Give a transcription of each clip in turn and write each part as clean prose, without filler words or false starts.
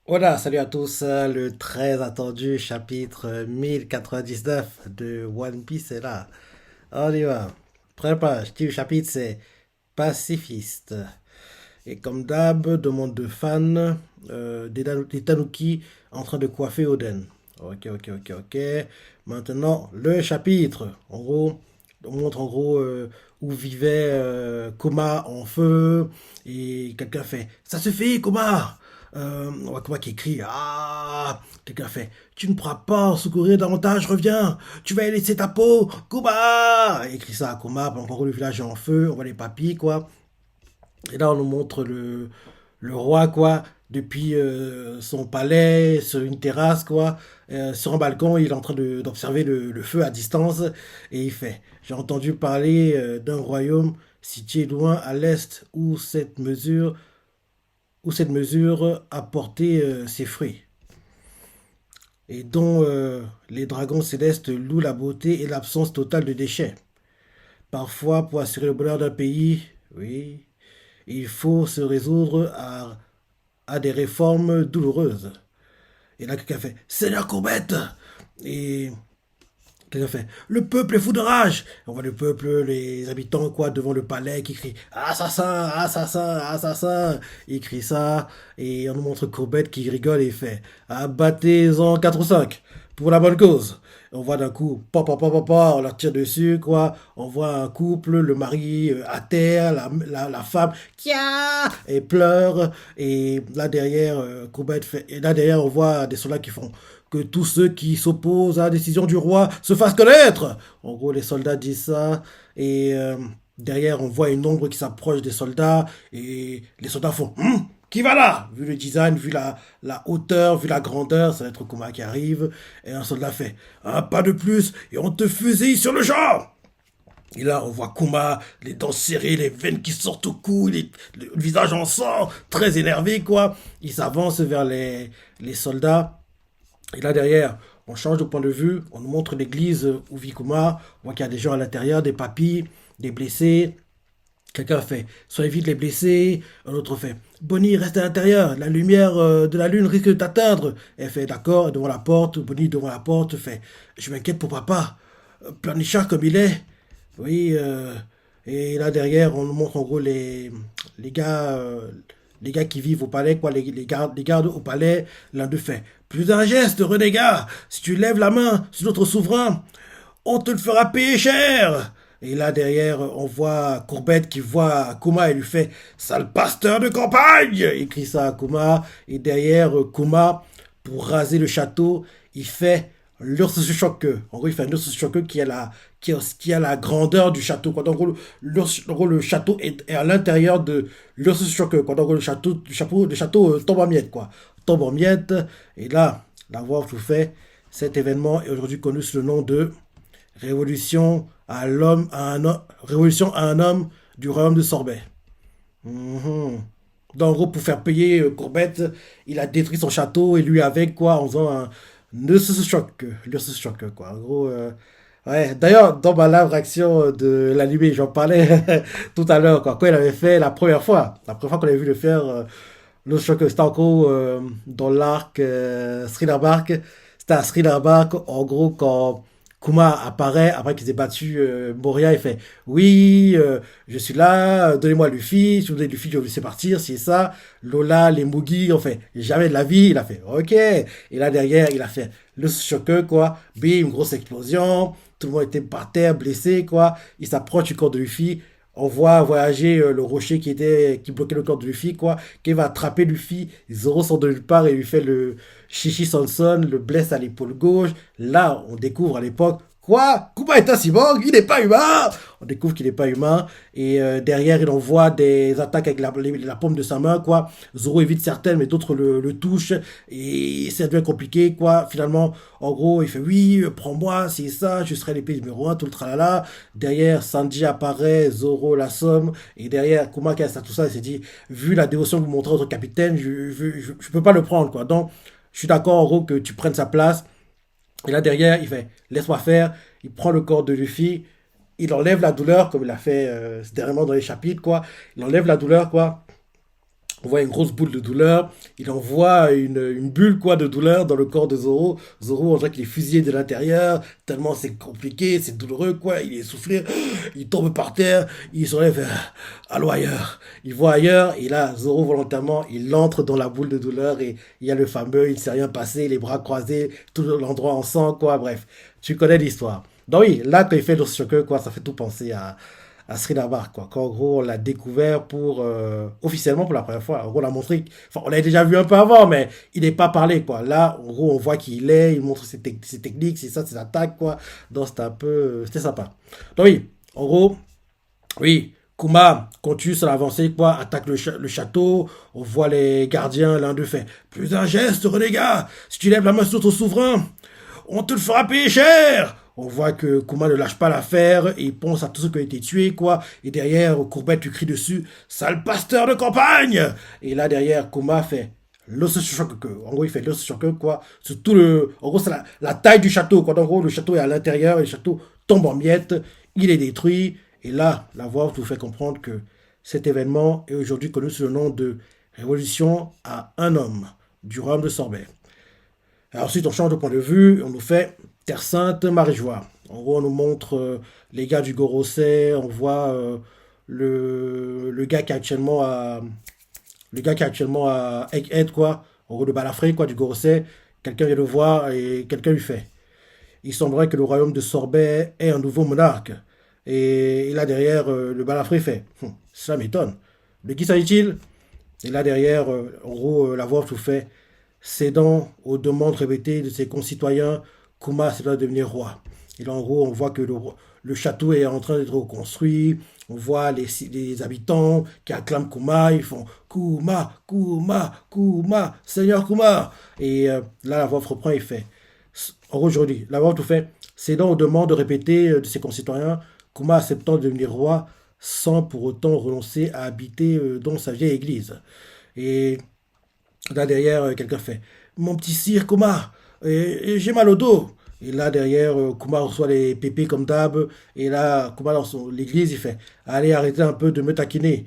Voilà, salut à tous. Le très attendu chapitre 1099 de One Piece est là. On y va. Première page, le chapitre c'est pacifiste. Et comme d'hab, demande de fans, des Tanuki en train de coiffer Oden. Ok, ok, ok, ok. Maintenant, le chapitre. En gros, on montre en gros où vivait Koma en feu. Et quelqu'un fait ça suffit, Koma! On voit Koma qui écrit ah! Quelqu'un fait tu ne pourras pas secourir davantage, reviens! Tu vas y laisser ta peau, Koma! Il écrit ça à Koma. Pendant qu'en gros, le village est en feu. On voit les papis, quoi. Et là, on nous montre le roi, quoi, depuis son palais, sur une terrasse, quoi, sur un balcon, il est en train d'observer le feu à distance, et il fait, j'ai entendu parler d'un royaume situé loin à l'est où cette mesure a porté ses fruits, et dont les dragons célestes louent la beauté et l'absence totale de déchets. Parfois, pour assurer le bonheur d'un pays, oui, il faut se résoudre à des réformes douloureuses. Et là, quelqu'un fait Seigneur Courbette! Et quelqu'un fait le peuple est fou de rage! On voit le peuple, les habitants, quoi, devant le palais qui crient assassin, assassin, assassin! Ils crient ça, et on nous montre Courbette qui rigole et il fait abattez-en 4 ou 5 pour la bonne cause. On voit d'un coup, on leur tire dessus, quoi. On voit un couple, le mari à terre, la femme qui et pleure. Et là derrière, Courbette fait. Et là derrière, on voit des soldats qui font que tous ceux qui s'opposent à la décision du roi se fassent connaître. En gros, les soldats disent ça. Et derrière, on voit une ombre qui s'approche des soldats. Et les soldats font qui va là? Vu le design, vu la hauteur, vu la grandeur, ça va être Kuma qui arrive. Et un soldat fait un pas de plus et on te fusille sur le champ. Et là, on voit Kuma, les dents serrées, les veines qui sortent au cou, le visage en sang, très énervé, quoi. Il s'avance vers les soldats. Et là, derrière, on change de point de vue. On nous montre l'église où vit Kuma. On voit qu'il y a des gens à l'intérieur, des papis, des blessés. Quelqu'un fait soyez vite les blessés. Un autre fait Bonnie, reste à l'intérieur. La lumière de la lune risque de t'atteindre. Elle fait d'accord, devant la porte. Bonnie, devant la porte, fait je m'inquiète pour papa. Planichard comme il est. Oui, et là derrière, on nous montre en gros les gars, euh, les gars qui vivent au palais, quoi, les gardes au palais. L'un d'eux fait plus d'un geste, renégat. Si tu lèves la main sur notre souverain, on te le fera payer cher. Et là derrière, on voit Courbette qui voit Kuma et lui fait sale pasteur de campagne. Il crie ça à Kuma. Et derrière Kuma, pour raser le château, il fait l'ours choque. En gros, il fait un ours choque qui a la grandeur du château. Quoi. Donc, en gros, le château est à l'intérieur de l'ours choque. Quoi. Donc, le château tombe en miettes. Quoi. Tombe en miettes. Et là, l'avoir tout fait, cet événement est aujourd'hui connu sous le nom de Révolution à un homme du royaume de Sorbet. Mhm. Donc, en gros, pour faire payer Courbette, il a détruit son château et lui avec, quoi, en faisant un nurse choc, quoi. En gros, ouais. D'ailleurs, dans ma live réaction de l'anime, j'en parlais tout à l'heure, quoi. Quand il avait fait la première fois qu'on avait vu le faire, le choc, c'était en gros dans l'arc Thriller Bark. C'était à Thriller Bark, en gros, quand Kuma apparaît après qu'ils aient battu Moria, il fait oui, je suis là, donnez-moi Luffy, si vous donnez Luffy, je vais vous laisser partir, c'est ça. Lola, les Mugi, on fait jamais de la vie, il a fait ok. Et là derrière, il a fait le choc, quoi, bim, grosse explosion, tout le monde était par terre, blessé, quoi. Il s'approche du corps de Luffy, on voit voyager le rocher qui bloquait le corps de Luffy, quoi, qui va attraper Luffy, Zoro sort de nulle part et lui fait le Shishi Sanson, le blesse à l'épaule gauche. Là, on découvre à l'époque, quoi? Kuma est un cyborg, il n'est pas humain! On découvre qu'il n'est pas humain, et derrière, il envoie des attaques avec la paume de sa main, quoi. Zoro évite certaines, mais d'autres le touchent, et ça devient compliqué, quoi. Finalement, en gros, il fait, oui, prends-moi, c'est ça, je serai l'épée numéro un, tout le tralala. Derrière, Sanji apparaît, Zoro l'assomme, et derrière, Kuma qui a tout ça, il s'est dit, vu la dévotion que vous montrez à votre capitaine, je peux pas le prendre, quoi. Donc, je suis d'accord, en gros, que tu prennes sa place. Et là, derrière, il fait, laisse-moi faire. Il prend le corps de Luffy, il enlève la douleur, comme il a fait dernièrement dans les chapitres, quoi. Il enlève la douleur, quoi. On voit une grosse boule de douleur. Il envoie une bulle quoi de douleur dans le corps de Zoro. Zoro, on dirait qu'il est fusillé de l'intérieur, tellement c'est compliqué, c'est douloureux quoi. Il est essoufflé, il tombe par terre, il se relève, allô ailleurs. Il voit ailleurs et là, Zoro volontairement, il entre dans la boule de douleur et il y a le fameux, il ne s'est rien passé, les bras croisés, tout l'endroit en sang quoi. Bref, tu connais l'histoire. Donc oui, là quand il fait le choc quoi, ça fait tout penser à Srinavar, quoi. Quand, en gros, on l'a découvert pour, officiellement pour la première fois. En gros, on l'a montré, enfin, on l'avait déjà vu un peu avant, mais il n'est pas parlé, quoi. Là, en gros, on voit qui il est, il montre ses techniques, c'est ça, ses attaques, quoi. Donc, c'était un peu, c'était sympa. Donc, oui, en gros, oui, Kuma continue son avancée, quoi, attaque le château, on voit les gardiens, l'un d'eux fait, plus un geste, renégat, si tu lèves la main sur ton souverain, on te le fera payer cher. On voit que Kuma ne lâche pas l'affaire et il pense à tous ceux qui ont été tués, quoi. Et derrière, Courbette lui crie dessus, sale pasteur de campagne. Et là, derrière, Kuma fait l'os choc. En gros, il fait l'os choc, quoi. Sur tout le. En gros, c'est la taille du château, quoi. En gros, le château est à l'intérieur et le château tombe en miettes. Il est détruit. Et là, la voix vous fait comprendre que cet événement est aujourd'hui connu sous le nom de Révolution à un homme du royaume de Sorbet. Alors ensuite, on change de point de vue, on nous fait Terre Sainte, Marie-Joie. En gros, on nous montre les gars du Gorosei, on voit le gars qui est actuellement à Egghead, quoi. En gros, le balafré, quoi, du Gorosei. Quelqu'un vient le voir et quelqu'un lui fait. Il semblerait que le royaume de Sorbet ait un nouveau monarque. Et là derrière, le balafré fait. Ça m'étonne. De qui s'agit-il? Et là derrière, en gros, la voix tout fait. Cédant aux demandes répétées de ses concitoyens, Kuma se doit devenir roi. Et là, en gros, on voit que le château est en train d'être reconstruit. On voit les habitants qui acclament Kuma. Ils font Kuma, Kuma, Kuma, Seigneur Kuma. Et là, la voix reprend et fait. En gros, aujourd'hui, la voix tout fait. Cédant aux demandes répétées de ses concitoyens, Kuma acceptant de devenir roi sans pour autant renoncer à habiter dans sa vieille église. Et là derrière, quelqu'un fait mon petit sire Kuma, j'ai mal au dos. Et là derrière, Kuma reçoit les pépés comme d'hab. Et là, Kuma dans l'église, il fait allez, arrêtez un peu de me taquiner.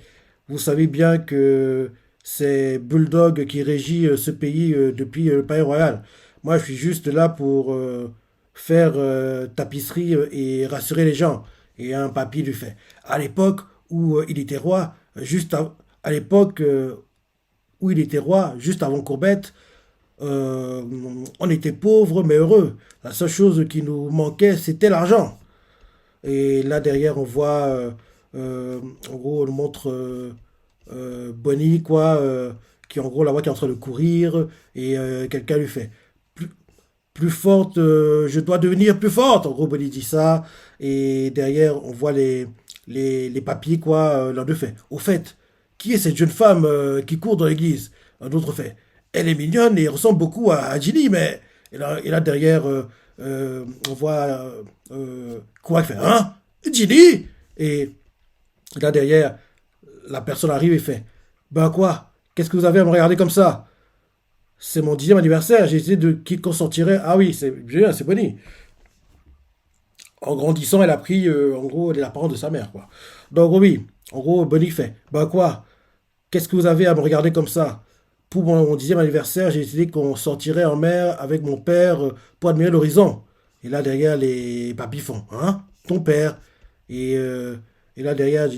Vous savez bien que c'est Bulldog qui régit ce pays depuis le palais royal. Moi, je suis juste là pour faire tapisserie et rassurer les gens. Et un papy lui fait à l'époque où il était roi, à l'époque où il était roi, juste avant Courbette, euh, on était pauvres mais heureux. La seule chose qui nous manquait, c'était l'argent. Et là derrière, on voit, en gros, on montre Bonnie, quoi, qui en gros la voit qui est en train de courir, et quelqu'un lui fait plus, plus forte, je dois devenir plus forte. En gros, Bonnie dit ça, et derrière, on voit les papiers, quoi, l'un d'eux fait. Au fait, qui est cette jeune femme qui court dans l'église? Un autre fait. Elle est mignonne et ressemble beaucoup à Ginny, mais. Et là derrière, on voit quoi fait. Hein? Ginny? Et là derrière, la personne arrive et fait. Ben quoi? Qu'est-ce que vous avez à me regarder comme ça? C'est mon 10e anniversaire, j'ai essayé de qui consentirait. Ah oui, c'est génial, c'est Bonnie. En grandissant, elle a pris, en gros, les apparences de sa mère, quoi. Donc oui, en gros, Bonnie fait. Ben quoi? Qu'est-ce que vous avez à me regarder comme ça? Pour mon 10e anniversaire, j'ai décidé qu'on sortirait en mer avec mon père pour admirer l'horizon. Et là, derrière, les papis font, hein? Ton père. Et, euh, et là, derrière,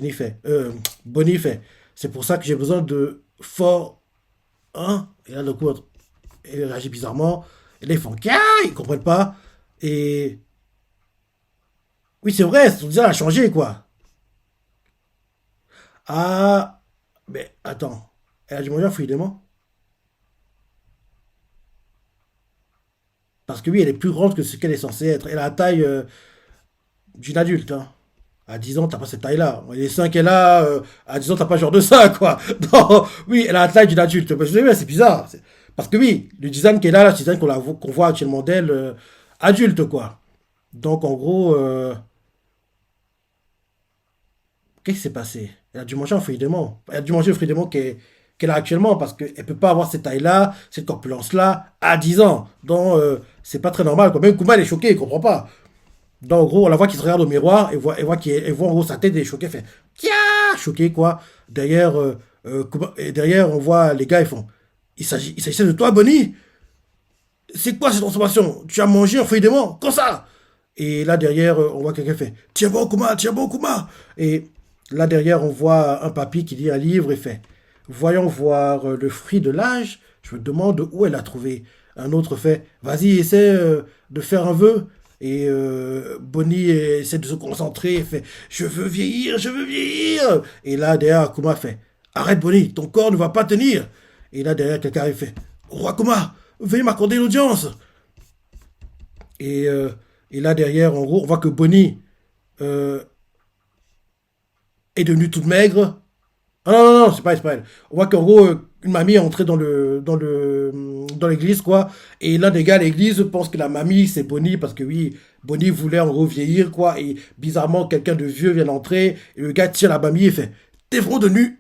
Bonnie fait, c'est pour ça que j'ai besoin de fort, hein? Et là, du coup, elle réagit bizarrement. Et là, ils font, Kia ils comprennent pas. Et oui, c'est vrai, son design a changé, quoi. Ah, mais attends, elle a dû manger un fruit dément. Parce que oui, elle est plus grande que ce qu'elle est censée être. Elle a la taille d'une adulte, hein. À 10 ans, t'as pas cette taille-là. Les seins qu'elle a, à 10 ans, t'as pas ce genre de ça, quoi. Non, oui, elle a la taille d'une adulte. Mais je dis, mais c'est bizarre. Parce que oui, le design qu'elle a, là, c'est le design qu'on voit actuellement d'elle, adulte, quoi. Donc, en gros, qu'est-ce qui s'est passé? Elle a dû manger un fruit dément. Elle a dû manger le fruit dément qu'elle a actuellement parce qu'elle ne peut pas avoir cette taille-là, cette corpulence-là à 10 ans. Donc, c'est pas très normal, quoi. Même Kuma, elle est choquée, elle comprend pas. Donc, en gros, on la voit qui se regarde au miroir et voit en gros sa tête est choquée, elle fait Kia choquée, quoi. D'ailleurs, Et derrière, on voit les gars, ils font, il s'agissait de toi, Bonnie? C'est quoi cette transformation? Tu as mangé un fruit démon? Comme ça? Et là derrière, on voit quelqu'un fait, tiens bon, Kuma, tiens bon, Kuma. Et là derrière, on voit un papy qui lit un livre et fait, voyons voir le fruit de l'âge. Je me demande où elle a trouvé. Un autre fait, vas-y, essaie de faire un vœu. Et Bonnie essaie de se concentrer et fait, je veux vieillir, je veux vieillir. Et là derrière, Kuma fait, arrête Bonnie, ton corps ne va pas tenir. Et là derrière, quelqu'un arrive fait, roi Kuma, veuillez m'accorder l'audience. Et, euh, et là derrière, en gros, on voit que Bonnie euh, est devenue toute maigre. Ah non, non, non, c'est pas elle. On voit qu'en gros, une mamie est entrée dans l'église, quoi. Et l'un des gars à l'église pense que la mamie, c'est Bonnie, parce que oui, Bonnie voulait en gros vieillir, quoi. Et bizarrement, quelqu'un de vieux vient d'entrer, et le gars tire la mamie et fait, t'es vraiment devenu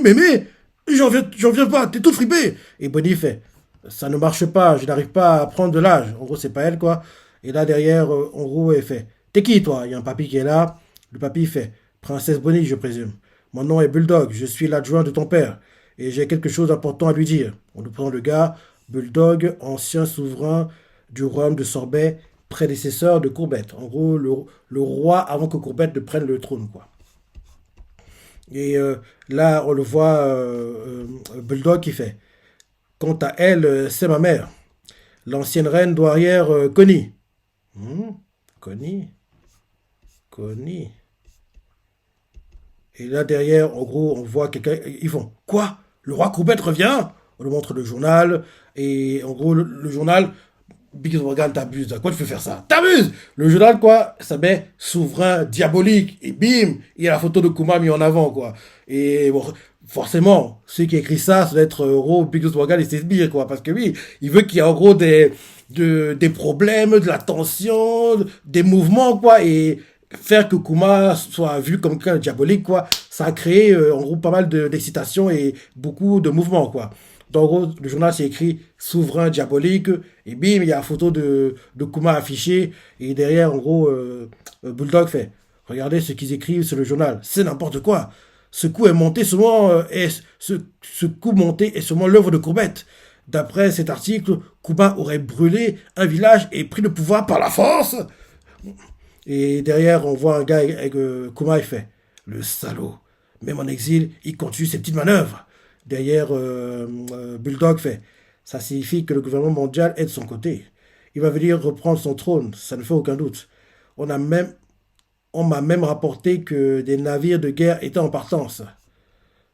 mémé, j'en viens pas, t'es toute fripée. Et Bonnie fait, ça ne marche pas, je n'arrive pas à prendre de l'âge. En gros, c'est pas elle, quoi. Et là, derrière, en gros, elle fait, t'es qui, toi? Il y a un papy qui est là. Le papy fait, princesse Bonnie, je présume. Mon nom est Bulldog, je suis l'adjoint de ton père, et j'ai quelque chose d'important à lui dire. On nous prend le gars, Bulldog, ancien souverain du royaume de Sorbet, prédécesseur de Courbette. En gros, le roi avant que Courbette ne prenne le trône, quoi. Et là, on le voit, Bulldog qui fait. Quant à elle, c'est ma mère, l'ancienne reine douairière Connie. Hmm, Connie, Connie. Et là, derrière, en gros, on voit quelqu'un. Ils font quoi? Le roi Courbette revient? On lui montre le journal. Et en gros, le journal, Biggs Morgan, t'abuses. À quoi tu fais faire ça? T'abuses! Le journal, quoi, ça met souverain diabolique. Et bim! Il y a la photo de Kuma mis en avant, quoi. Et bon, forcément, celui qui écrit ça, ça doit être gros Biggs Morgan et ses sbires, quoi. Parce que oui, il veut qu'il y ait en gros des problèmes, de la tension, des mouvements, quoi. Et faire que Kuma soit vu comme quelqu'un de diabolique, quoi, ça a créé en gros pas mal d'excitation et beaucoup de mouvements, quoi. Donc, en gros, le journal c'est écrit souverain diabolique, et bim, il y a la photo de Kuma affichée, et derrière, en gros, Bulldog fait, regardez ce qu'ils écrivent sur le journal, c'est n'importe quoi. Ce coup est monté seulement, ce coup monté est seulement l'œuvre de Courbette. D'après cet article, Kuma aurait brûlé un village et pris le pouvoir par la force. Et derrière, on voit un gars avec Kuma, il fait le salaud. Même en exil, il continue ses petites manœuvres. Derrière, Bulldog fait ça signifie que le gouvernement mondial est de son côté. Il va venir reprendre son trône, ça ne fait aucun doute. On a même, on m'a même rapporté que des navires de guerre étaient en partance.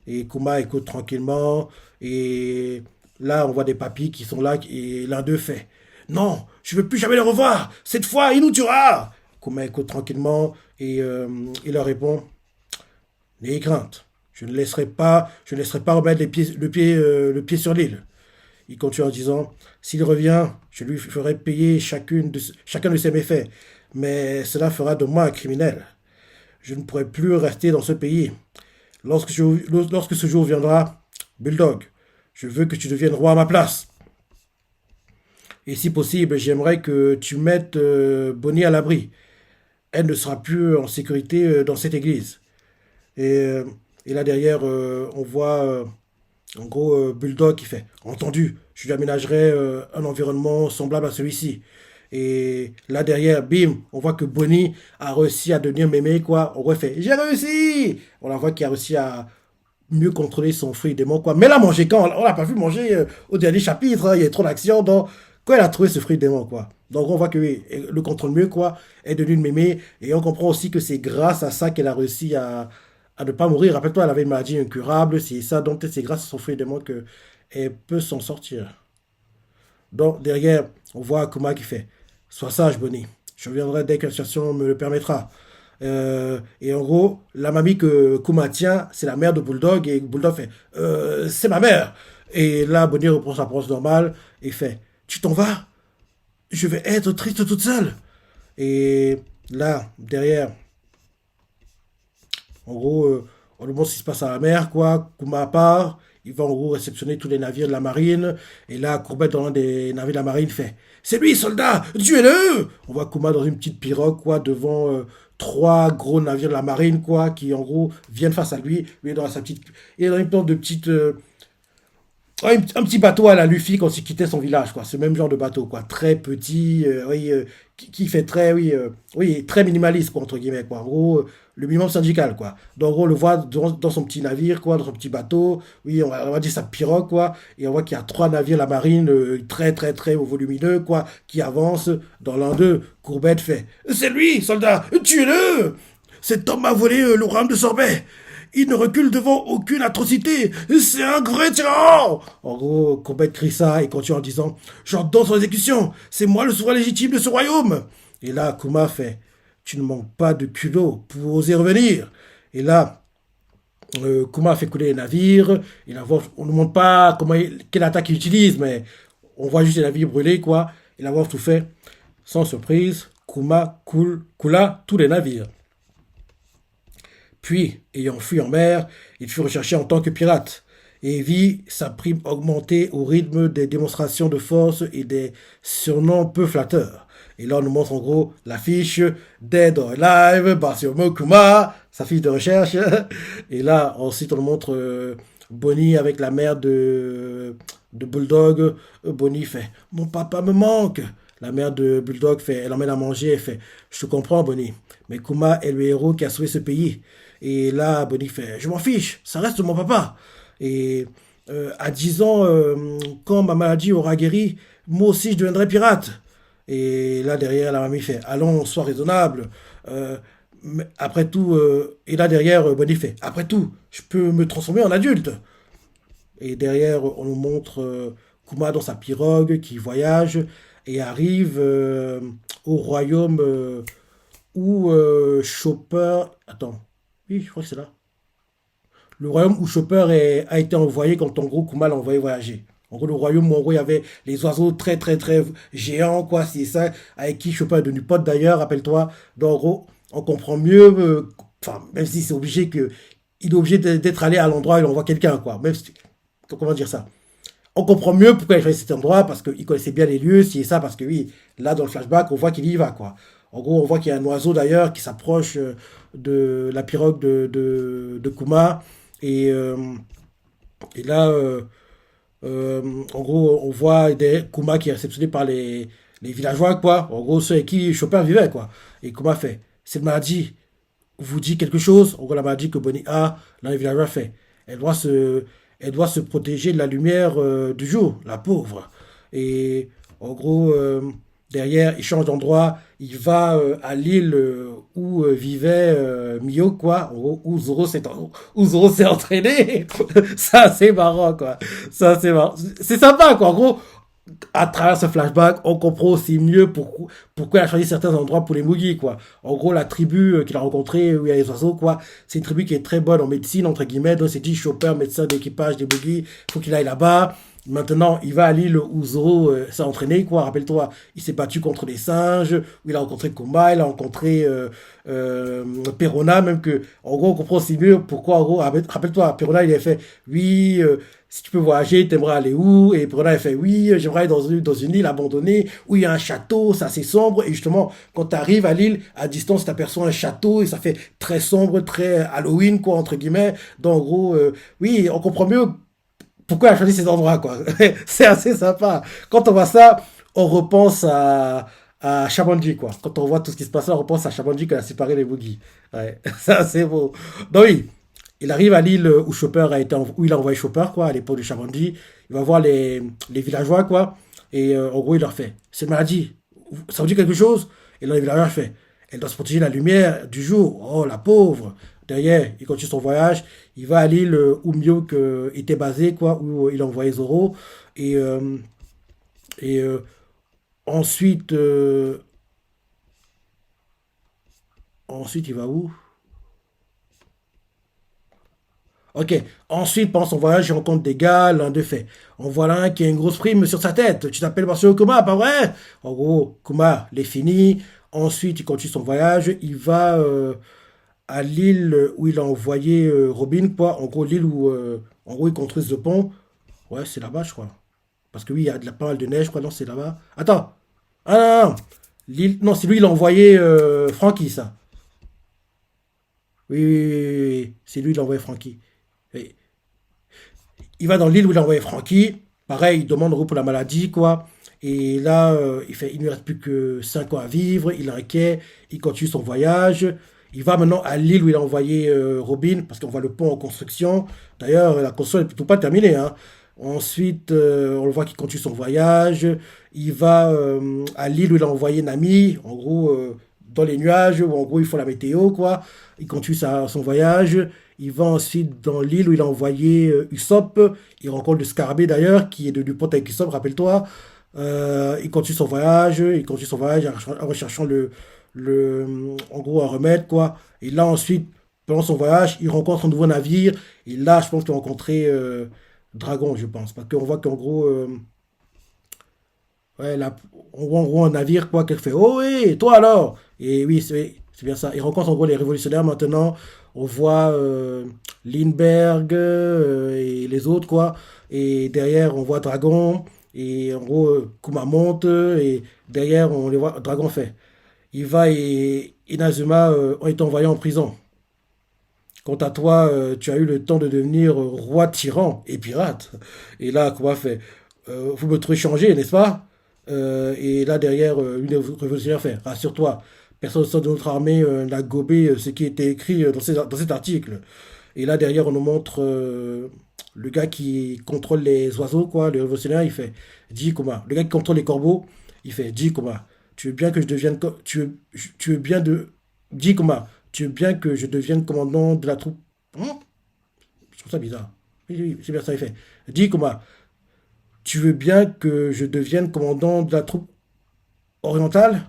Et Kuma écoute tranquillement. Et là, on voit des papis qui sont là. Et l'un d'eux fait non, je ne veux plus jamais les revoir. Cette fois, il nous tuera. Kuma écoute tranquillement. Et il leur répond n'ayez crainte. Je ne laisserai pas remettre le pied sur l'île. Il continue en disant s'il revient, je lui ferai payer chacun de ses méfaits. Mais cela fera de moi un criminel. Je ne pourrai plus rester dans ce pays. Lorsque ce jour viendra, Bulldog, je veux que tu deviennes roi à ma place. Et si possible, j'aimerais que tu mettes Bonnie à l'abri. Elle ne sera plus en sécurité dans cette église. Et, euh, et là derrière, on voit en gros Bulldog qui fait entendu, je lui aménagerai un environnement semblable à celui-ci. Et là derrière, bim, on voit que Bonnie a réussi à devenir mémé, quoi. On refait, j'ai réussi! On la voit qui a réussi à mieux contrôler son fruit démon, quoi. Mais elle a mangé quand? On l'a pas vu manger au dernier chapitre, hein. Il y a trop d'action. Donc, quand elle a trouvé ce fruit démon, quoi. Donc, on voit que oui, elle le contrôle mieux, quoi. Elle est devenue une mémé. Et on comprend aussi que c'est grâce à ça qu'elle a réussi à ne pas mourir. Rappelle-toi, elle avait une maladie incurable. C'est ça, donc peut-être c'est grâce à son fruit démon qu'elle peut s'en sortir. Donc, derrière, on voit Akuma qui fait sois sage, Bonnie. Je reviendrai dès que la situation me le permettra. Et en gros, la mamie que Kuma tient, c'est la mère de Bulldog. Et Bulldog fait c'est ma mère. Et là, Bonnie reprend sa pose normale et fait tu t'en vas? Je vais être triste toute seule. Et là, derrière, en gros, on lui montre ce qui se passe à la mer, quoi. Kuma part, il va en gros réceptionner tous les navires de la marine. Et là, Courbette, dans l'un des navires de la marine, fait c'est lui, soldat, tuez-le! On voit Kuma dans une petite pirogue, quoi, devant trois gros navires de la marine, quoi, qui en gros viennent face à lui. Lui est dans sa petite. Il est dans une sorte de petite. Ouais, un petit bateau à la Luffy quand il quittait son village, quoi. Ce même genre de bateau, quoi. Très petit, oui, qui fait très, oui, oui, très minimaliste, quoi, entre guillemets, quoi. En gros, le minimum syndical, quoi. Donc, en gros, on le voit dans son petit navire, quoi, dans son petit bateau. Oui, on va dire sa pirogue, quoi. Et on voit qu'il y a trois navires de la marine, très, très, très volumineux, quoi, qui avancent. Dans l'un d'eux, Courbette fait: C'est lui, soldat, tuez-le! Cet homme a volé le royaume de Sorbet. Il ne recule devant aucune atrocité. C'est un vrai tyran. En gros, Courbette crie ça et continue en disant: J'ordonne son exécution. C'est moi le souverain légitime de ce royaume. Et là, Kuma fait: Tu ne manques pas de culot pour oser revenir. Et là, Kuma fait couler les navires. On ne montre pas quelle attaque il utilise, mais on voit juste les navires brûlés, quoi. Et l'avoir tout fait. Sans surprise, Kuma coula tous les navires. Puis, ayant fui en mer, il fut recherché en tant que pirate et vit sa prime augmenter au rythme des démonstrations de force et des surnoms peu flatteurs. Et là, on nous montre en gros l'affiche Dead or Alive, Bartholomew Kuma, sa fiche de recherche. Et là, ensuite, on nous montre Bonnie avec la mère de Bulldog. Bonnie fait: Mon papa me manque. La mère de Bulldog fait, elle emmène à manger, elle fait: Je te comprends, Bonnie, mais Kuma est le héros qui a sauvé ce pays. Et là, Bonnie fait: Je m'en fiche, ça reste mon papa. Et à 10 ans, quand ma maladie aura guéri, moi aussi je deviendrai pirate. Et là, derrière, la mamie fait: Allons, sois raisonnable. Après tout, et là, derrière, Bonnie fait: Après tout, je peux me transformer en adulte. Et derrière, on nous montre Kuma dans sa pirogue qui voyage et arrive au royaume où Chopper. Attends. Oui, je crois que c'est là. Le royaume où Chopper a été envoyé quand en gros Kuma l'a envoyé voyager. En gros, le royaume où en gros il y avait les oiseaux très très très géants, quoi, c'est ça, avec qui Chopper est devenu pote d'ailleurs, rappelle-toi. Donc en gros, on comprend mieux, enfin, même si c'est obligé que. Il est obligé d'être allé à l'endroit où il envoie quelqu'un, quoi. Même si, comment dire ça? On comprend mieux pourquoi il choisit cet endroit, parce qu'il connaissait bien les lieux, si et ça, parce que oui, là dans le flashback, on voit qu'il y va, quoi. En gros, on voit qu'il y a un oiseau d'ailleurs qui s'approche de la pirogue de Kuma. Et, et là, en gros, on voit Kuma qui est réceptionné par les villageois, quoi. En gros, ceux avec qui Chopin vivait, quoi. Et Kuma fait: Cette maladie vous dit quelque chose? En gros, la maladie que Bonnie a, là, les villageois fait: Elle doit se, elle doit se protéger de la lumière du jour, la pauvre. Et en gros, derrière, il change d'endroit. Il va à l'île où vivait Mio, quoi. En gros, où Zoro s'est entraîné. Ça, c'est marrant, quoi. Ça, c'est marrant. C'est sympa, quoi. En gros, à travers ce flashback, on comprend aussi mieux pourquoi il a choisi certains endroits pour les Mugi, quoi. En gros, la tribu qu'il a rencontrée, où il y a les oiseaux, quoi, c'est une tribu qui est très bonne en médecine, entre guillemets. Donc, c'est dit: Chopper, médecin d'équipage des Mugi, faut qu'il aille là-bas. Maintenant, il va à l'île où Zoro s'est entraîné, quoi. Rappelle-toi, il s'est battu contre des singes, où il a rencontré Kuma, il a rencontré Perona, même que, en gros, on comprend aussi mieux pourquoi, en gros, rappelle-toi, Perona, il a fait: Oui, si tu peux voyager, t'aimerais aller où? Et Perona, il fait: Oui, j'aimerais aller dans une île abandonnée, où il y a un château, c'est assez sombre. Et justement, quand tu arrives à l'île, à distance, tu aperçois un château, et ça fait très sombre, très Halloween, quoi, entre guillemets. Donc, en gros, oui, on comprend mieux pourquoi il a choisi ces endroits, quoi. C'est assez sympa. Quand on voit ça, on repense à Shabanji, quoi. Quand on voit tout ce qui se passe là, on repense à Shabanji qui a séparé les boogies. Ouais, ça c'est beau. Donc oui, il arrive à l'île où il a envoyé Chopper, quoi, à l'époque de Shabanji. Il va voir les villageois, quoi. Et en gros, il leur fait: C'est une maladie. Ça vous dit quelque chose? Et là, les villageois fait: Elle doit se protéger de la lumière du jour. Oh, la pauvre. Derrière, il continue son voyage. Il va à l'île où Miyok était basé, quoi, où il a envoyé Zoro. Et, et ensuite, ensuite, il va où? Ok. Ensuite, pendant son voyage, il rencontre des gars. L'un d'eux fait: En voilà un qui a une grosse prime sur sa tête. Tu t'appelles Marcelo Kuma, pas vrai? En gros, Kuma, les fini. Ensuite, il continue son voyage. Il va à l'île où il a envoyé Robin, quoi. En gros, l'île où en gros, ils construisent le pont. Ouais, c'est là-bas, je crois. Parce que oui, il y a pas mal de neige, je crois. Non, c'est là-bas. Attends. Ah non, non, non. Non, c'est lui, il a envoyé Frankie, ça. Oui, oui, oui, oui, oui. C'est lui qui l'a envoyé Frankie. Oui. Il va dans l'île où il a envoyé Frankie. Pareil, il demande repos pour la maladie, quoi. Et là, il ne lui reste plus que 5 ans à vivre. Il est inquiet. Il continue son voyage. Il va maintenant à l'île où il a envoyé Robin, parce qu'on voit le pont en construction. D'ailleurs, la construction n'est plutôt pas terminée, hein. Ensuite, on le voit qu'il continue son voyage. Il va à l'île où il a envoyé Nami, en gros, dans les nuages, où en gros, il faut la météo, quoi. Il continue son voyage. Il va ensuite dans l'île où il a envoyé Usopp. Il rencontre le scarabée d'ailleurs, qui est devenu pote avec Usopp, rappelle-toi. Il continue son voyage, en recherchant en gros, un remède, quoi. Et là, ensuite, pendant son voyage, il rencontre un nouveau navire. Et là, je pense qu'il a rencontré Dragon, je pense. Parce qu'on voit qu'en gros, ouais, là, on voit en gros un navire, quoi, qu'elle fait. Oh oui, toi alors? Et oui, c'est bien ça. Il rencontre en gros les révolutionnaires maintenant. On voit Lindbergh et les autres, quoi. Et derrière, on voit Dragon. Et en gros, Kuma monte. Et derrière, on les voit. Dragon fait. Il va et Inazuma ont été envoyés en prison. Quant à toi, tu as eu le temps de devenir roi tyran et pirate. Et là, Kuma fait. Vous me trouvez changé, n'est-ce pas? Et là, derrière, une des révolutionnaires fait. Rassure-toi, personne au sein de notre armée n'a gobé ce qui était écrit dans cet article. Et là, derrière, on nous montre le gars qui contrôle les oiseaux, quoi, le révolutionnaire, il fait, dis comment, le gars qui contrôle les corbeaux, il fait, dis comment, tu veux bien que je devienne, tu veux bien de, dis comment, tu veux bien que je devienne commandant de la troupe. Hein. Je trouve ça bizarre. Oui, oui, c'est bien ça, il fait, dis comment, tu veux bien que je devienne commandant de la troupe orientale?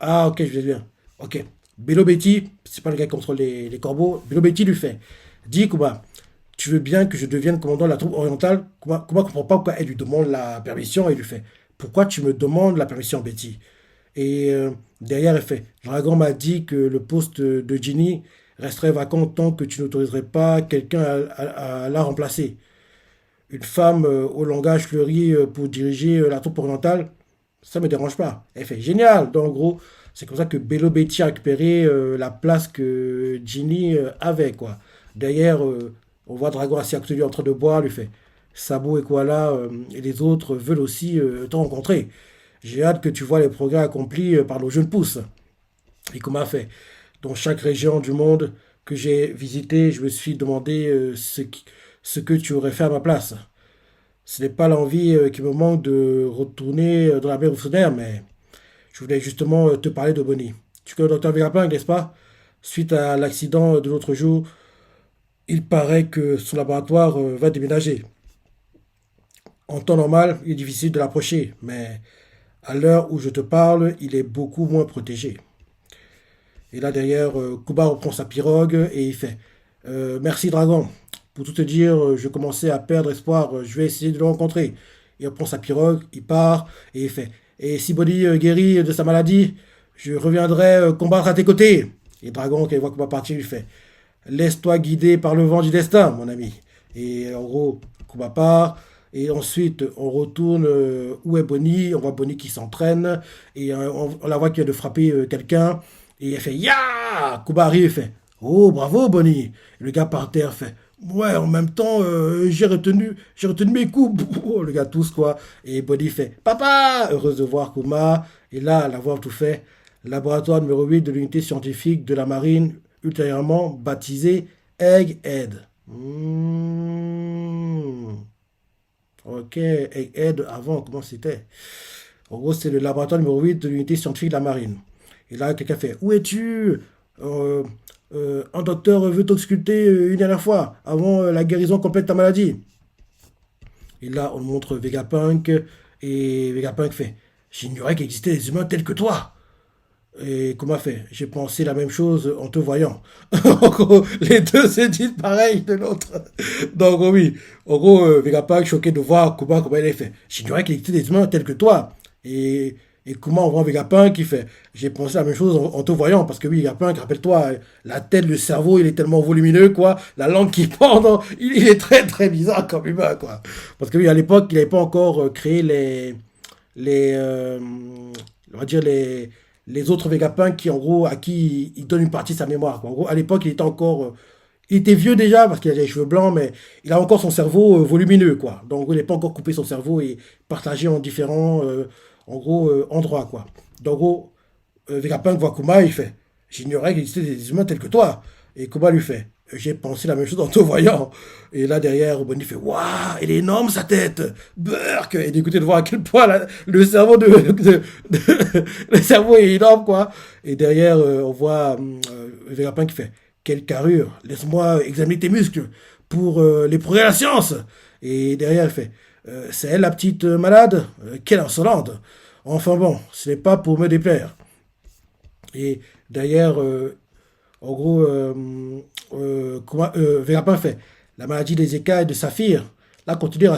Ah, ok, je vais bien. Ok. Bello Betty, c'est pas le gars qui contrôle les corbeaux. Bello Betty lui fait, dis Kuba, tu veux bien que je devienne commandant de la troupe orientale? Kuba comprend pas pourquoi elle lui demande la permission et lui fait, pourquoi tu me demandes la permission, Betty? Et derrière, elle fait, Dragon m'a dit que le poste de Ginny resterait vacant tant que tu n'autoriserais pas quelqu'un à la remplacer. Une femme au langage fleuri pour diriger la troupe orientale, ça me dérange pas. Elle fait génial. Donc, en gros, c'est comme ça que Bello Betty a récupéré la place que Ginny avait, quoi. Derrière, on voit Dragon assis à côté de lui en train de boire, lui fait Sabo et Koala et les autres veulent aussi te rencontrer. J'ai hâte que tu vois les progrès accomplis par nos jeunes pousses. Et comme a fait dans chaque région du monde que j'ai visité, je me suis demandé ce que tu aurais fait à ma place. Ce n'est pas l'envie qui me manque de retourner dans la mer Oussenaire, mais je voulais justement te parler de Bonnie. Tu connais le docteur Vegapunk, n'est-ce pas? Suite à l'accident de l'autre jour, il paraît que son laboratoire va déménager. En temps normal, il est difficile de l'approcher, mais à l'heure où je te parle, il est beaucoup moins protégé. Et là derrière, Kuba reprend sa pirogue et il fait merci Dragon. Pour tout te dire, je commençais à perdre espoir, je vais essayer de le rencontrer. Il reprend sa pirogue, il part et il fait et si Bonnie guérit de sa maladie, je reviendrai combattre à tes côtés. Et Dragon, quand il voit Kuba partir, il fait laisse-toi guider par le vent du destin, mon ami. Et en gros, Kuba part. Et ensuite, on retourne où est Bonnie. On voit Bonnie qui s'entraîne. Et on la voit qui vient de frapper quelqu'un. Et elle fait Ya! Kuba arrive et fait Oh, bravo, Bonnie. Et le gars par terre fait Ouais, en même temps, j'ai retenu mes coups. Le gars tous, quoi. Et Bonnie fait Papa! Heureuse de voir Kuma. Et là, l'avoir tout fait. Laboratoire numéro 8 de l'unité scientifique de la marine, ultérieurement baptisé Egghead. Ok, Egghead avant, comment c'était? En gros, c'est le laboratoire numéro 8 de l'unité scientifique de la marine. Et là, quelqu'un fait Où es-tu? Euh, un docteur veut t'ausculter une dernière fois, avant la guérison complète de ta maladie. Et là, on montre Vegapunk, et Vegapunk fait J'ignorais qu'il existait des humains tels que toi. Et comment fait? J'ai pensé la même chose en te voyant. En gros, les deux se disent pareil de l'autre. Donc oui, en gros, Vegapunk choqué de voir Kuba comment il est fait. J'ignorais qu'il existait des humains tels que toi. Et Et comment on voit Vegapunk qui fait. J'ai pensé la même chose en te voyant, parce que oui, Vegapunk, rappelle-toi, la tête, le cerveau, il est tellement volumineux, quoi. La langue qui pend, il est très très bizarre comme humain, quoi. Parce que oui, à l'époque, il n'avait pas encore créé les, on va dire les autres Vegapunk qui, en gros, à qui il donne une partie de sa mémoire, quoi. En gros, à l'époque, il était encore. Il était vieux déjà parce qu'il avait les cheveux blancs, mais il a encore son cerveau volumineux, quoi. Donc, il n'est pas encore coupé son cerveau et partagé en différents, endroits, quoi. Donc, en gros, Vegapunk voit Kuma, il fait, j'ignorais qu'il existait des humains tels que toi. Et Kuma lui fait, j'ai pensé la même chose en te voyant. Et là, derrière, Bonnie fait, waouh, elle est énorme sa tête, Burk. Et d'écouter de voir à quel point le cerveau le cerveau est énorme, quoi. Et derrière, on voit Vegapunk qui fait, quelle carrure, laisse-moi examiner tes muscles pour les progrès de la science. Et derrière, il fait, c'est elle la petite malade. Quelle insolente. Enfin bon, ce n'est pas pour me déplaire. Et d'ailleurs, en gros, Vegapunk fait, la maladie des écailles de Saphir, la contenir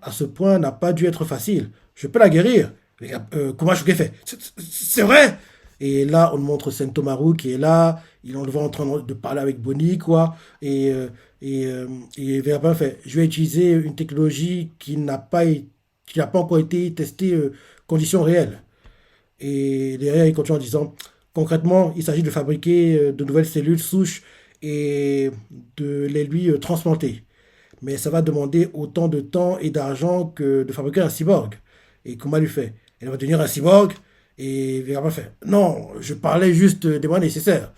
à ce point n'a pas dû être facile. Je peux la guérir. Kuma Shuge fait, c'est vrai. Et là, on montre Sentomaru qui est là, on le voit en train de parler avec Bonnie, quoi. Et Vegapunk fait, je vais utiliser une technologie qui n'a pas encore été testée conditions réelles. Et derrière, il continue en disant, concrètement, il s'agit de fabriquer de nouvelles cellules souches et de les lui transplanter. Mais ça va demander autant de temps et d'argent que de fabriquer un cyborg. Et Kuma lui fait, elle va devenir un cyborg. Et Vegapunk fait, non, je parlais juste des moyens nécessaires.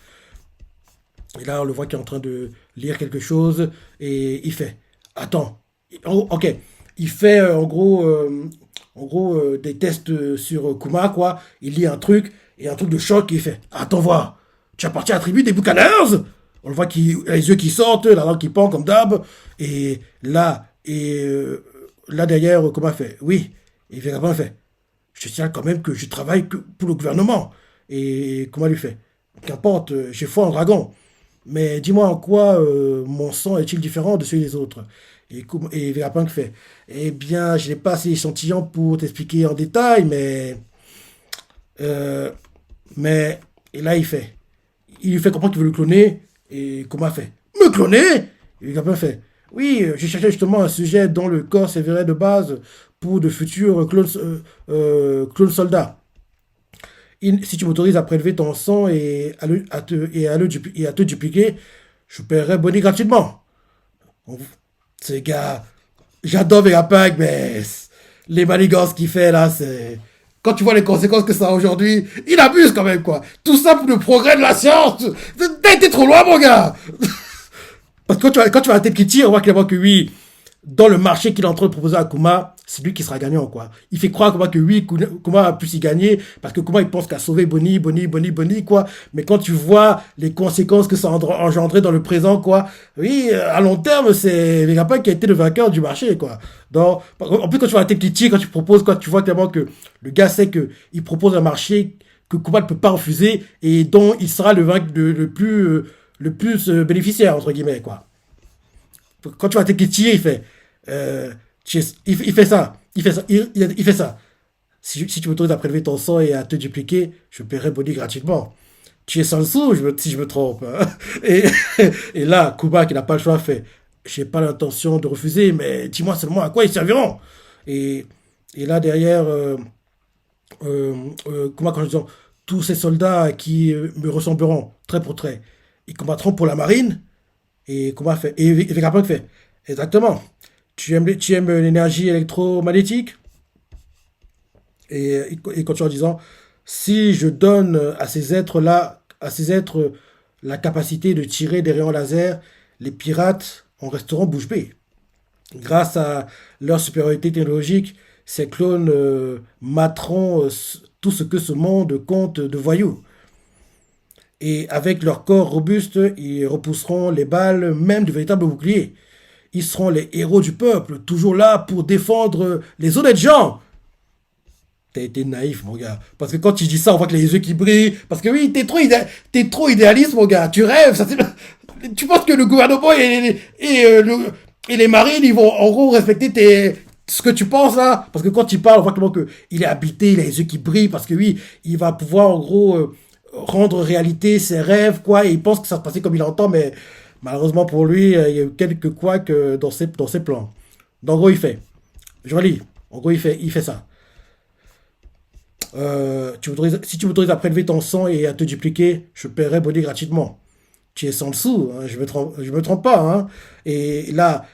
Et là, on le voit qu'il est en train de lire quelque chose et il fait, attends, ok, il fait des tests sur Kuma, quoi. Il lit un truc et un truc de choc et il fait, attends, voir, tu appartiens à la tribu des Buccaneers? On le voit qu'il a les yeux qui sortent, la langue qui pend comme d'hab. Et là derrière, Kuma fait, oui. Et Vegapunk fait, je tiens quand même que je travaille que pour le gouvernement. Et Kuma lui fait, qu'importe, j'ai foi en dragon. Mais dis-moi en quoi mon sang est-il différent de celui des autres? Et Vegapunk fait, eh bien, je n'ai pas assez d'échantillons pour t'expliquer en détail, euh, et là il lui fait comprendre qu'il veut le cloner, et Kuma fait, me cloner? Et Vegapunk fait, oui, je cherchais justement un sujet dont le corps servirait de base pour de futurs clones soldats. Si tu m'autorises à prélever ton sang et à te dupliquer, je paierai Bonnie gratuitement. Ces gars, j'adore Vegapunk, mais les manigances qu'il fait là, c'est. Quand tu vois les conséquences que ça a aujourd'hui, il abuse quand même, quoi. Tout ça pour le progrès de la science. T'as été trop loin, mon gars. Parce que quand tu vois la tête qui tire, on voit clairement que oui, dans le marché qu'il est en train de proposer à Kuma, c'est lui qui sera gagnant, quoi. Il fait croire à Kuma que oui, Kuma a pu s'y gagner, parce que Kuma, il pense qu'à sauver Bonnie, Bonnie, Bonnie, Bonnie, quoi. Mais quand tu vois les conséquences que ça a engendré dans le présent, quoi, oui, à long terme, c'est Vegapunk qui a été le vainqueur du marché, quoi. Donc, en plus, quand tu vois la tête qui tire, quand tu proposes, quoi, tu vois clairement que le gars sait que il propose un marché que Kuma ne peut pas refuser et dont il sera le plus bénéficiaire, entre guillemets, quoi. Quand tu vois la tête qui tire, il fait, euh, il fait ça, il fait ça. Si tu m'autorises à prélever ton sang et à te dupliquer, je paierai Bonnie gratuitement. Tu es sans le sou, si je me trompe, hein. Et, et là, Kuba, qui n'a pas le choix, fait, j'ai pas l'intention de refuser, mais dis-moi seulement à quoi ils serviront. Et, et là, derrière, Kuba, quand je dis, tous ces soldats qui me ressembleront, trait pour trait, ils combattront pour la marine. Et Vegapunk fait, exactement. Tu aimes l'énergie électromagnétique? Et continue en disant, si je donne à ces êtres la capacité de tirer des rayons laser, les pirates en resteront bouche bée. Grâce à leur supériorité technologique, ces clones materont tout ce que ce monde compte de voyous. Et avec leur corps robuste, ils repousseront les balles même du véritable bouclier. Ils seront les héros du peuple, toujours là pour défendre les honnêtes gens. T'as été naïf, mon gars. Parce que quand tu dis ça, on voit que les yeux qui brillent. Parce que oui, t'es trop idéaliste, mon gars. Tu rêves. Tu penses que le gouvernement et les marines, ils vont en gros respecter ce que tu penses là, parce que quand il parle, on voit comment que il est habité, il a les yeux qui brillent, parce que oui, il va pouvoir en gros rendre réalité ses rêves, quoi, et il pense que ça va se passer comme il entend, mais malheureusement pour lui, il y a eu quelques couacs dans ses plans. Donc, en gros, il fait, je relis, en gros, il fait ça. Si tu m'autorises à prélever ton sang et à te dupliquer, je paierai Bonnie gratuitement. Tu es sans dessous, hein, je me trompe pas. Hein. Et là,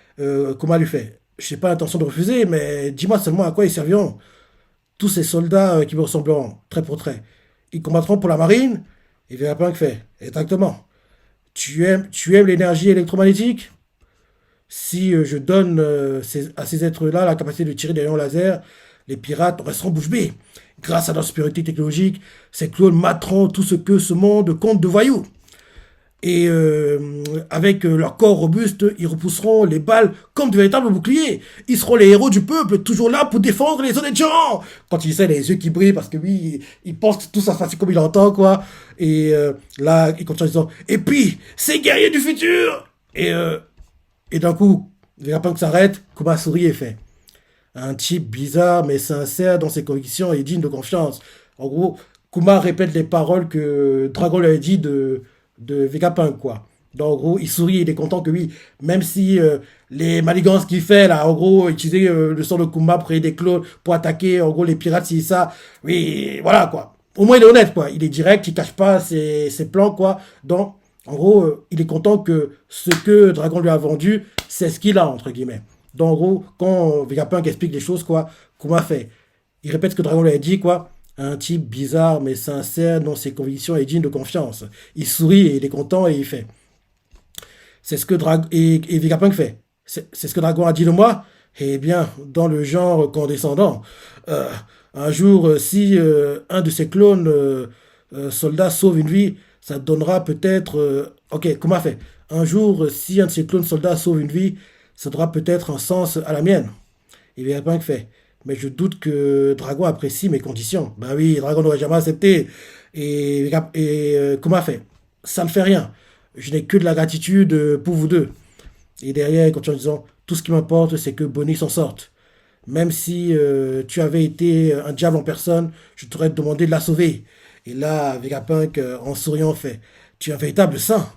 comment lui fait? Je n'ai pas l'intention de refuser, mais dis-moi seulement à quoi ils serviront. Tous ces soldats qui me ressembleront, trait pour trait. Ils combattront pour la marine. Et Vegapunk fait, exactement. Tu aimes l'énergie électromagnétique? Si je donne à ces êtres-là la capacité de tirer des rayons laser, les pirates resteront bouche bée. Grâce à leur supériorité technologique, ces clones materont tout ce que ce monde compte de voyous. Et avec leur corps robuste, ils repousseront les balles comme de véritables boucliers. Ils seront les héros du peuple, toujours là pour défendre les honnêtes gens. Quand il sait les yeux qui brillent, parce que oui, il pense que tout ça se passe comme il entend, quoi. Et là, il continue en disant, et puis, ces guerriers du futur. Et d'un coup, Vegapunk s'arrête, Kuma sourit et fait. Un type bizarre mais sincère dans ses convictions et digne de confiance. En gros, Kuma répète les paroles que Dragon lui a dit de Vegapunk, quoi. Donc, en gros, il sourit, il est content que oui, même si les manigances qu'il fait, là, en gros, utiliser le sang de Kuma pour créer des clones, pour attaquer, en gros, les pirates, si ça, oui, voilà, quoi. Au moins, il est honnête, quoi. Il est direct, il cache pas ses plans, quoi. Donc, en gros, il est content que ce que Dragon lui a vendu, c'est ce qu'il a, entre guillemets. Donc, en gros, quand Vegapunk explique les choses, quoi, Kuma fait. Il répète ce que Dragon lui a dit, quoi. Un type bizarre mais sincère dans ses convictions et digne de confiance. Il sourit et il est content et il fait. C'est ce que et Vegapunk fait. C'est ce que Dragon a dit de moi. Eh bien, dans le genre condescendant. Euh, un jour, si un de ses clones soldats sauve une vie, ça donnera peut-être. Ok, comment fait? Un jour, si un de ses clones soldats sauve une vie, ça donnera peut-être un sens à la mienne. Et Vegapunk fait. Mais je doute que Dragon apprécie mes conditions. Ben oui, Dragon n'aurait jamais accepté. Et comment fait? Ça ne fait rien. Je n'ai que de la gratitude pour vous deux. Et derrière, il continue en disant, tout ce qui m'importe, c'est que Bonnie s'en sorte. Même si tu avais été un diable en personne, je t'aurais demandé de la sauver. Et là, Vegapunk, en souriant, fait, tu es un véritable saint.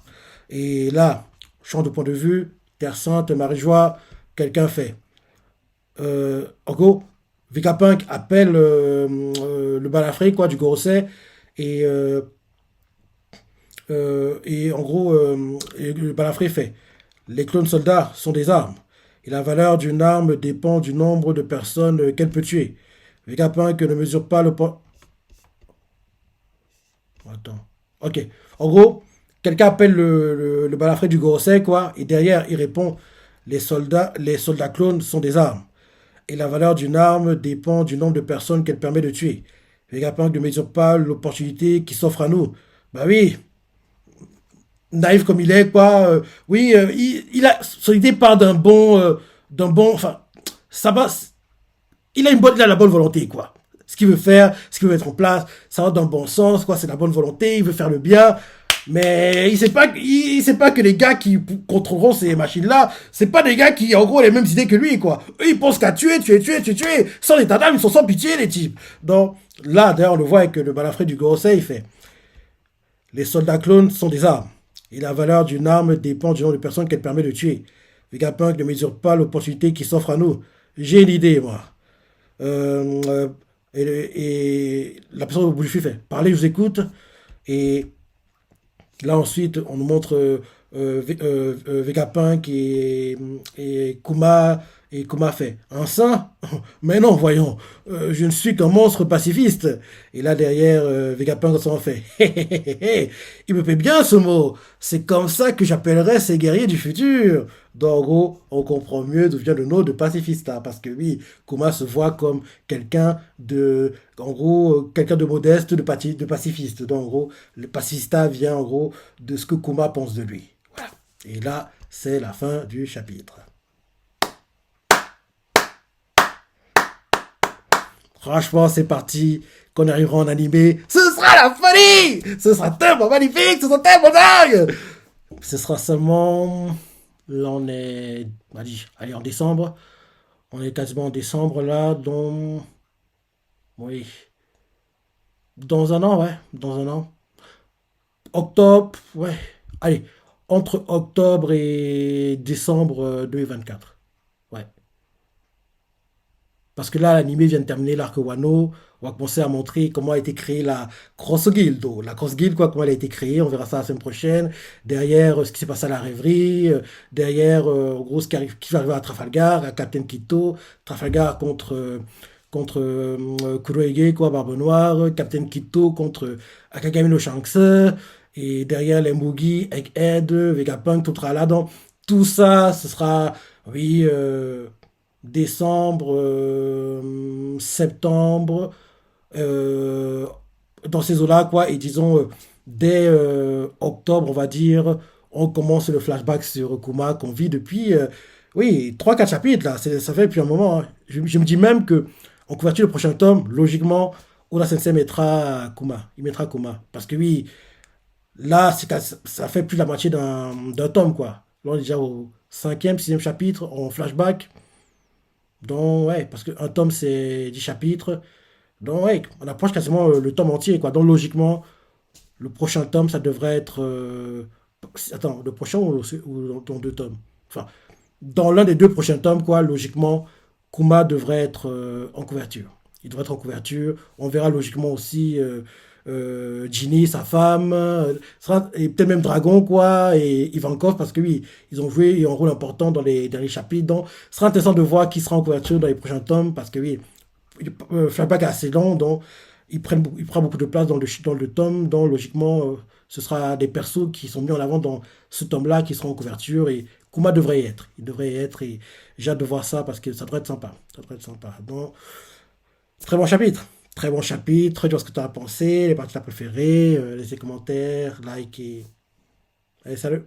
Et là, champ de point de vue, Terre Sainte, Marie-Joie, quelqu'un fait. En gros, Vegapunk appelle le balafré, quoi, du Gorosei, et, et en gros, le balafré fait. Les clones soldats sont des armes. Et la valeur d'une arme dépend du nombre de personnes qu'elle peut tuer. Vegapunk ne mesure pas le... Attends. Ok. En gros, quelqu'un appelle le balafré du Gorosei, quoi, et derrière, il répond, les soldats clones sont des armes. Et la valeur d'une arme dépend du nombre de personnes qu'elle permet de tuer. Vegapunk ne mesure pas l'opportunité qui s'offre à nous. Bah oui, naïf comme il est, quoi. Oui, son idée part enfin, ça va, il a la bonne volonté, quoi. Ce qu'il veut faire, ce qu'il veut mettre en place, ça va dans le bon sens, quoi. C'est la bonne volonté, il veut faire le bien. Mais il sait pas que les gars qui contrôleront ces machines-là, c'est pas des gars qui, en gros, ont les mêmes idées que lui, quoi. Eux, ils pensent qu'à tuer. Sans état d'âme, ils sont sans pitié, les types. Donc, là, d'ailleurs, on le voit avec le balafré du Gorosei, il fait. Les soldats clones sont des armes. Et la valeur d'une arme dépend du nombre de personnes qu'elle permet de tuer. Vegapunk ne mesure pas l'opportunité qui s'offre à nous. J'ai une idée, moi. Euh, et la personne au bout du fil fait. Parlez, je vous écoute. Et là, ensuite, on nous montre Vegapunk et Kuma. Et Kuma fait un saint? Mais non, voyons, je ne suis qu'un monstre pacifiste. Et là, derrière, Vegapunk s'en fait. Hé, hé, hé, hé. Il me plaît bien ce mot. C'est comme ça que j'appellerais ces guerriers du futur. Donc, en gros, on comprend mieux d'où vient le nom de pacifista. Parce que oui, Kuma se voit comme quelqu'un en gros, quelqu'un de modeste, de pacifiste. Donc, en gros, le pacifista vient, en gros, de ce que Kuma pense de lui. Voilà. Et là, c'est la fin du chapitre. Franchement, c'est parti. Quand on arrivera en animé, ce sera la folie. Ce sera tellement magnifique, ce sera tellement dingue. Ce sera seulement... Là, on est... Allez, en décembre. On est quasiment en décembre là, dans... Oui. Dans un an, ouais. Dans un an. Octobre, ouais. Allez, entre octobre et décembre 2024. Ouais. Parce que là, l'animé vient de terminer l'arc Wano. On va commencer à montrer comment a été créée la Cross Guild. Oh, la Cross Guild, quoi, comment elle a été créée. On verra ça la semaine prochaine. Derrière, ce qui s'est passé à la rêverie. Derrière, en gros, qui va arriver à Trafalgar, à Captain Quito. Trafalgar contre Kurohige, quoi, Barbe Noire. Captain Quito contre Akagami no Shanks. Et derrière, les Mugi, Egghead, Vegapunk, tout sera là. Donc, tout ça, ce sera, oui, décembre, septembre, euh, dans ces eaux-là, quoi. Et disons, dès octobre, on va dire, on commence le flashback sur Kuma qu'on vit depuis, oui, trois quatre chapitres, là. Ça fait depuis un moment, hein. Je me dis même que en couverture, le prochain tome, logiquement, Oda Sensei mettra Kuma. Il mettra Kuma. Parce que oui, là, ça fait plus la moitié d'un tome, quoi. Là, on est déjà au cinquième, sixième chapitre, en flashback. Donc, ouais, parce qu'un tome, c'est 10 chapitres. Donc, ouais, on approche quasiment le tome entier, quoi. Donc, logiquement, le prochain tome, ça devrait être... Attends, le prochain ou dans deux tomes? Enfin, dans l'un des deux prochains tomes, quoi, logiquement, Kuma devrait être en couverture. Il devrait être en couverture. On verra logiquement aussi Ginny, sa femme, et peut-être même Dragon, quoi, et Ivankov, parce que oui, ils ont joué un rôle important dans les derniers chapitres. Donc, ce sera intéressant de voir qui sera en couverture dans les prochains tomes, parce que oui, Flashback est assez long, donc il prend beaucoup de place dans le tome, donc logiquement, ce sera des persos qui sont mis en avant dans ce tome-là qui seront en couverture, et Kuma devrait y être. Il devrait y être, et j'ai hâte de voir ça, parce que ça devrait être sympa. Ça devrait être sympa. Donc, très bon chapitre. Très bon chapitre. Dis-moi ce que tu as pensé, les parties que tu as préférées, laissez commentaires, like et... Allez, salut!